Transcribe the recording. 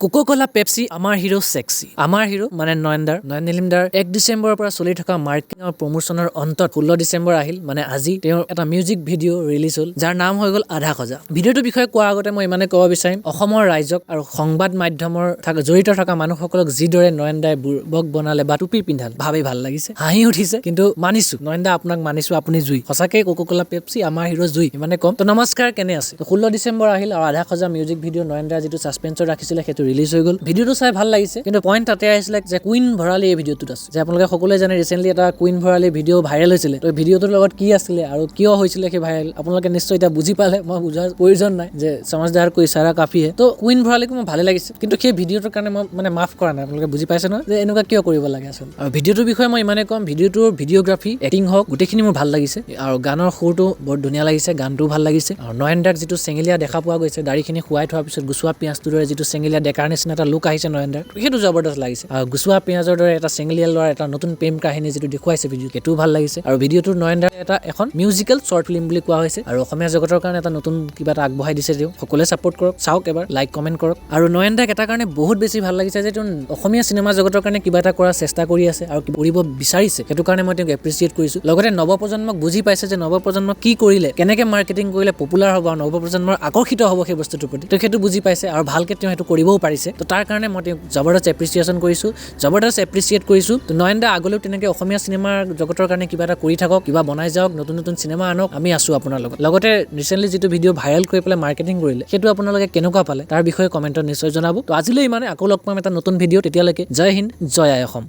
Coca-Cola Pepsi আমাৰ hero sexy আমাৰ hero মানে নয়ন নিলিম দাৰ 1 ডিসেম্বৰৰ পৰা চলি থকা মাৰ্কেটিং আৰু প্ৰমোচনৰ অন্তত 16 ডিসেম্বৰ আহিল মানে আজি তেওঁৰ এটা মিউজিক ভিডিঅ' ৰিলিজ হ'ল যাৰ নাম হৈ গ'ল আধা খজা ভিডিঅ'টোৰ বিষয়ে কোৱাৰ আগতে মই ইমানে ক'ব বিচাৰিম অসমৰ ৰাইজক আৰু সংবাদ মাধ্যমৰ জড়িত থকা মানুহসকলক যিদৰে নয়ন দাই বুৰ্বক বনালে বা টুপি পিন্ধাল ভাবি ভাল লাগিছে হাঁহি উঠিছে কিন্তু মানিছো নয়ন দা আপোনাক মানিছো আপুনি জুই সঁচাকে কোকা-কোলা পেপচি আমাৰ হিৰো জুই ইমানে কম তো নমস্কাৰ কেনে আছে 16 ডিসেম্বৰ আহিল আৰু আধা খজা মিউজিক ভিডিঅ' নয়ন দাৰ যিটো সাসপেন্সৰ ৰাখিছিলে সেইটো ৰিলিজ হৈ গ'ল ভিডিঅ'টো চাই ভাল লাগিছে কিন্তু পইণ্ট তাতে আহিছিলে যে কুইন ভৰালি এই ভিডিঅ'টোত আছে যে আপোনালোকে সকলোৱে জানে ৰিসেন্টলি এটা কুইন ভৰালি ভিডিঅ' ভাইৰেল হৈছিলে তো ভিডিঅ'টোৰ লগত কি আছিলে আৰু কিয় হৈছিলে সেই ভাইৰেল আপোনালোকে নিশ্চয় এটা বুজি পালে মই বুজাৰ প্ৰয়োজন নাই যে সমাজদাৰ কো ইশাৰা কাফি হে তো কুইন ভৰালিক মোৰ ভালে লাগিছে কিন্তু সেই ভিডিঅ'টোৰ কাৰণে মই মানে মাফ কৰা নাই আপোনালোকে বুজি পাইছে নহয় যে এনেকুৱা কিয় কৰিব লাগে আচলতে আৰু ভিডিঅ'টোৰ বিষয়ে মই ইমানে কম ভিডিঅ'টোৰ ভিডিঅ'গ্ৰাফি এক্টিং হওক গোটেইখিনি মোৰ ভাল লাগিছে আৰু গানৰ সুৰটো বৰ ধুনীয়া লাগিছে গানটোও ভাল লাগিছে আৰু নয়ন দাক যিটো চেঙেলীয়া দেখা পোৱা গৈছে দাড়িখিনি খুৱাই থোৱাৰ পিছত গুচোৱা পিয়াঁজটোৰ দৰে যিটো চেঙেলীয়া ডেকাৰ নিচিনা এটা লুক আহিছে নয়ন দাৰ সেইটো জবৰদস্ত লাগিছে আৰু গুচোৱা পিয়াঁজৰ দৰে এটা চেঙেলীয়া ল'ৰাৰ এটা নতুন প্ৰেম কাহিনী যিটো দেখুৱাইছে ভিডিঅ' সেইটোও ভাল লাগিছে আৰু ভিডিঅ'টোৰ নয়ন দাৰ এটা এখন মিউজিকেল শ্বৰ্ট ফিল্ম বুলি কোৱা হৈছে আৰু অসমীয়া জগতৰ কাৰণে এটা নতুন কিবা এটা আগবঢ়াই দিছে তেওঁ সকলোৱে ছাপোৰ্ট কৰক চাওক এবাৰ লাইক কমেণ্ট কৰক আৰু নয়ন দাক এটা কাৰণে বহুত বেছি ভাল লাগিছে যে তেওঁ অসমীয়া চিনেমা জগতৰ কাৰণে কিবা এটা কৰাৰ চেষ্টা কৰি আছে আৰু কৰিব বিচাৰিছে সেইটো কাৰণে মই তেওঁক এপ্ৰিচিয়েট কৰিছোঁ লগতে নৱপ্ৰজন্মক বুজি পাইছে যে নৱপ্ৰজন্মক কি কৰিলে কেনেকৈ মাৰ্কেটিং কৰিলে পপুলাৰ হ'ব আৰু নৱপ্ৰজন্মৰ আকৰ্ষিত হ'ব সেই বস্তুটোৰ প্ৰতি তো সেইটো বুজি পাইছে আৰু ভালকৈ তেওঁ সেইটো কৰিবও পাৰিছে তো তাৰ কাৰণে মই তেওঁক জবৰদস্ত এপ্ৰিচিয়েশ্যন কৰিছোঁ জবৰদস্ত এপ্ৰিচিয়েট কৰিছোঁ তো নয়ন দা আগলৈও তেনেকৈ অসমীয়া চিনেমাৰ জগতৰ কাৰণে কিবা এটা কৰি থাকক কিবা বনাই যাওক নতুন নতুন চিনেমা আনক আমি আছোঁ আপোনাৰ লগত লগতে ৰিচেণ্টলি যিটো ভিডিঅ' ভাইৰেল কৰি পেলাই মাৰ্কেটিং কৰিলে সেইটো আপোনালোকে কেনেকুৱা পালে তাৰ বিষয়ে কমেণ্টত নিশ্চয় জনাব তো আজিলৈ ইমানে আকৌ লগ পাম এটা নতুন ভিডিঅ' তেতিয়ালৈকে জয় হিন্দ জয় আই অসম